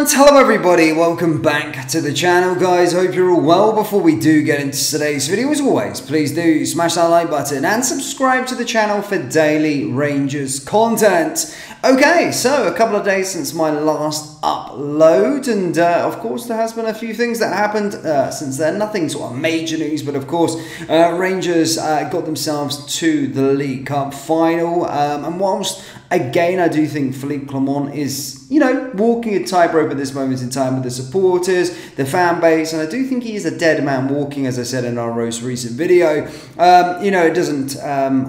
And hello everybody, welcome back to the channel guys. Hope you're all well. Before we do get into today's video, as always, please do smash that like button and subscribe to the channel for daily Rangers content. Okay, so a couple of days since my last upload, and of course there has been a few things that happened since then. Nothing sort of major news, but of course Rangers got themselves to the League Cup final, and whilst again I do think Philippe Clement is, you know, walking a tightrope at this moment in time with the supporters, the fan base, and I do think he is a dead man walking, as I said in our most recent video. You know, it doesn't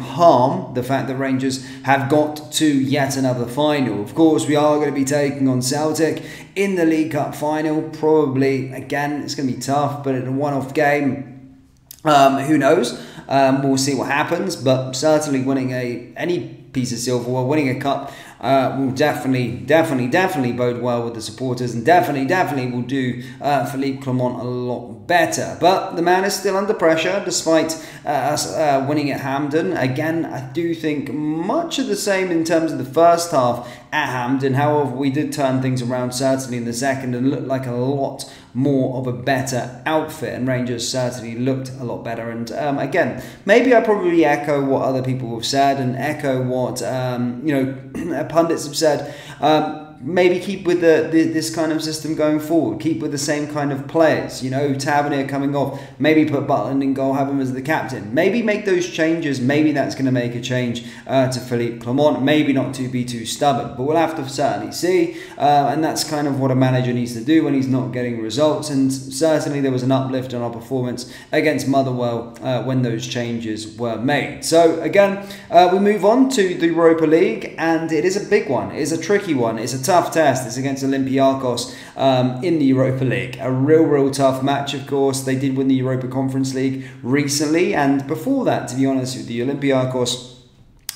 harm the fact that Rangers have got to yet another final. Of course, we are going to be taking on Celtic in the League Cup final. Probably, again, it's going to be tough, but in a one-off game, who knows? We'll see what happens, but certainly winning any piece of silverware, winning a cup will definitely bode well with the supporters, and definitely will do Philippe Clement a lot better. But the man is still under pressure despite us winning at Hampden. Again, I do think much of the same in terms of the first half at Hampden. However, we did turn things around certainly in the second and looked like a lot more of a better outfit, and Rangers certainly looked a lot better. And again, maybe I probably echo what other people have said and echo what you know, pundits have said. Maybe keep with this kind of system going forward. Keep with the same kind of players. You know, Tavernier coming off. Maybe put Butland in goal, have him as the captain. Maybe make those changes. Maybe that's going to make a change to Philippe Clement. Maybe not to be too stubborn, but we'll have to certainly see. And that's kind of what a manager needs to do when he's not getting results. And certainly there was an uplift in our performance against Motherwell when those changes were made. So again, we move on to the Europa League, and it is a big one. It is a tricky one. It's a tough test. It's against Olympiacos in the Europa League. A real tough match, of course. They did win the Europa Conference League recently, and before that, to be honest with you, Olympiacos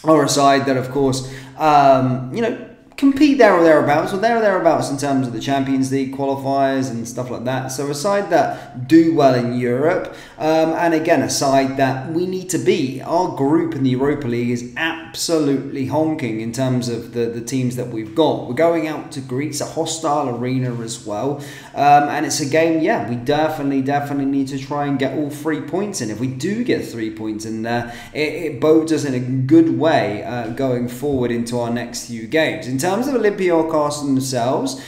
are a side that, of course, you know, compete there or thereabouts, or there or thereabouts in terms of the Champions League qualifiers and stuff like that. So a side that do well in Europe, and again, a side that we need to beat. Our group in the Europa League is absolutely honking in terms of the teams that we've got. We're going out to Greece, a hostile arena as well, and it's a game, yeah, we definitely need to try and get all 3 points in. If we do get 3 points in there, it bodes us in a good way going forward into our next few games. In terms of Olympiacos themselves,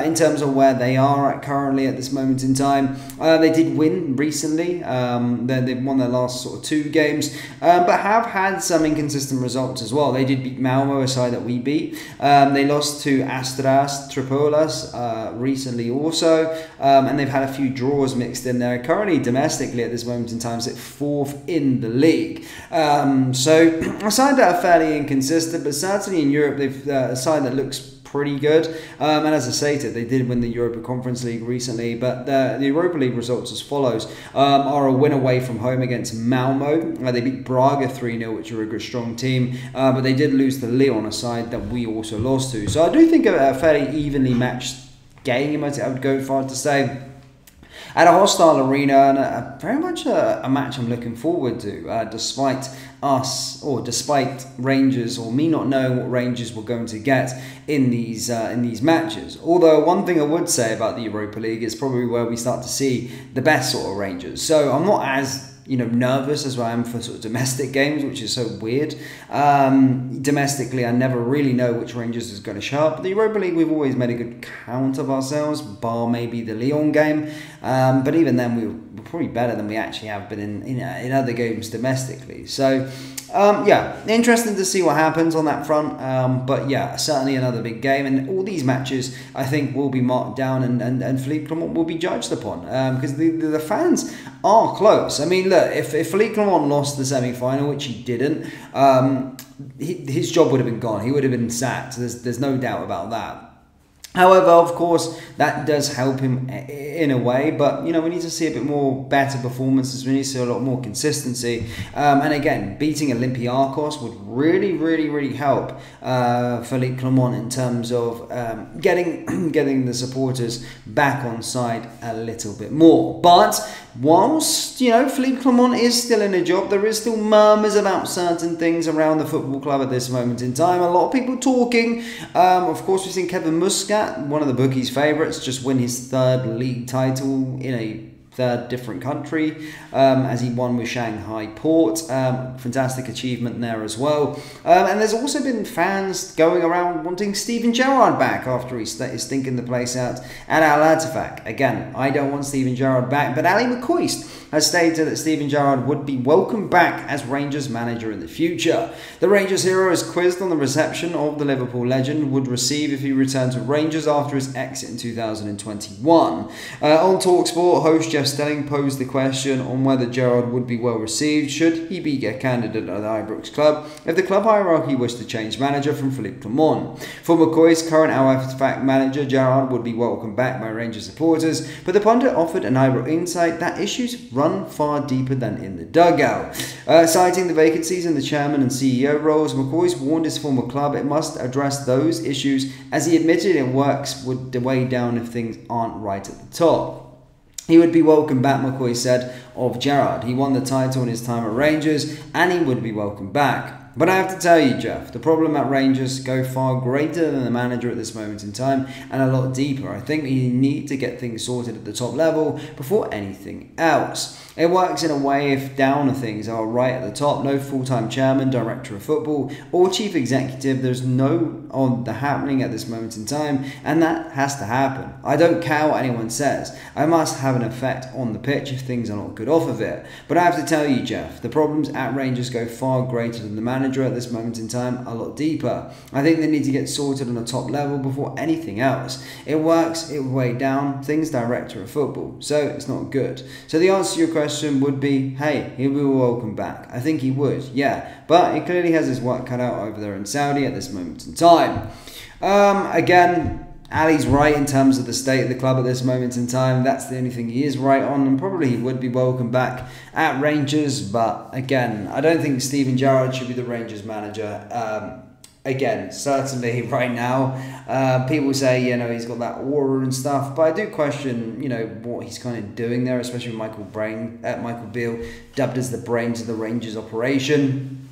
in terms of where they are at currently at this moment in time, they did win recently. They've won their last sort of 2 games, but have had some inconsistent results as well. They did beat Malmo, a side that we beat. They lost to Astras Tripolis recently also, and they've had a few draws mixed in there. Currently domestically at this moment in time, sit 4th in the league. So a side that are fairly inconsistent, but certainly in Europe they've a side that looks pretty good, and as I stated, they did win the Europa Conference League recently. But the Europa League results as follows are a win away from home against Malmo. They beat Braga 3-0, which are a good strong team, but they did lose to Lyon, a side that we also lost to. So I do think a fairly evenly matched game, I would go far to say, at a hostile arena, and very much a match I'm looking forward to, despite Rangers, or me not knowing what Rangers were going to get in these matches. Although one thing I would say about the Europa League is probably where we start to see the best sort of Rangers. So I'm not as, you know, nervous as I am for sort of domestic games, which is so weird. Domestically, I never really know which Rangers is going to show up. The Europa League, we've always made a good count of ourselves, bar maybe the Lyon game. But even then, we were probably better than we actually have been in other games domestically. So, yeah, interesting to see what happens on that front. But yeah, certainly another big game, and all these matches I think will be marked down, and Philippe Clement will be judged upon, because the fans are close. I mean, look, if Philippe Clement lost the semi-final, which he didn't, his job would have been gone. He would have been sacked. There's no doubt about that. However, of course, that does help him in a way, but, you know, we need to see a bit more better performances. We need to see a lot more consistency. And again, beating Olympiacos would really help Philippe Clement in terms of getting the supporters back on side a little bit more. But whilst, you know, Philippe Clement is still in a job, there is still murmurs about certain things around the football club at this moment in time. A lot of people talking. Of course, we've seen Kevin Muscat that, one of the bookies' favourites, just win his third league title in a third different country, as he won with Shanghai Port. Fantastic achievement there as well. And there's also been fans going around wanting Steven Gerrard back after he's stinking the place out at Al Attafaq. Again, I don't want Steven Gerrard back, but Ali McCoist has stated that Steven Gerrard would be welcomed back as Rangers manager in the future. The Rangers hero is quizzed on the reception of the Liverpool legend would receive if he returned to Rangers after his exit in 2021. On TalkSport, host Jeff Stelling posed the question on whether Gerrard would be well received should he be a candidate at the Ibrox club if the club hierarchy wished to change manager from Philippe Clement. For McCoist, current Al Attafaq manager, Gerrard would be welcomed back by Rangers supporters, but the pundit offered an Ibrox insight that issues run far deeper than in the dugout. Citing the vacancies in the chairman and CEO roles, McCoist warned his former club it must address those issues, as he admitted it works would weigh down if things aren't right at the top. He would be welcomed back, McCoy said, of Gerrard. He won the title in his time at Rangers, and he would be welcomed back. But I have to tell you, Jeff, the problem at Rangers go far greater than the manager at this moment in time, and a lot deeper. I think we need to get things sorted at the top level before anything else. It works in a way if down things are right at the top, no full-time chairman, director of football, or chief executive. There's no on the happening at this moment in time, and that has to happen. I don't care what anyone says. I must have an effect on the pitch if things are not good off of it. But I have to tell you, Jeff, the problems at Rangers go far greater than the manager at this moment in time, a lot deeper. I think they need to get sorted on the top level before anything else. It works, it way down, things director of football, so it's not good. So the answer to your question would be, hey, he will be welcome back. I think he would, yeah, but he clearly has his work cut out over there in Saudi at this moment in time. Again, Ali's right in terms of the state of the club at this moment in time. That's the only thing he is right on, and probably he would be welcome back at Rangers. But again, I don't think Steven Gerrard should be the Rangers manager. Again, certainly right now, people say, you know, he's got that aura and stuff, but I do question, you know, what he's kind of doing there, especially with Michael Beale, dubbed as the brains of the Rangers operation.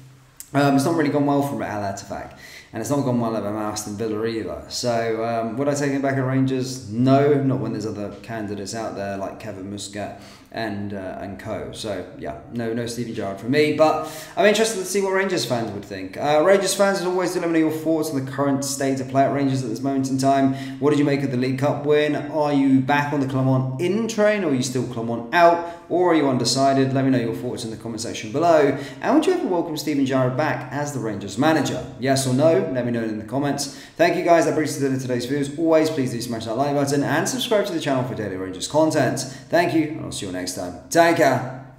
It's not really gone well from Al Attafaq, and it's not gone well at Aston Villa either. So would I take him back at Rangers? No, not when there's other candidates out there like Kevin Muscat and co. So yeah, no Steven Gerrard for me, but I'm interested to see what Rangers fans would think. Rangers fans, as always, do let me know your thoughts on the current state of play at Rangers at this moment in time. What did you make of the League Cup win? Are you back on the Clement in train, or are you still Clement out, or are you undecided? Let me know your thoughts in the comment section below. And would you ever welcome Steven Gerrard back as the Rangers manager? Yes or no? Let me know in the comments. Thank you guys, that brings us to the end of today's videos. Always, please do smash that like button and subscribe to the channel for daily Rangers content. Thank you, and I'll see you next time. Take care.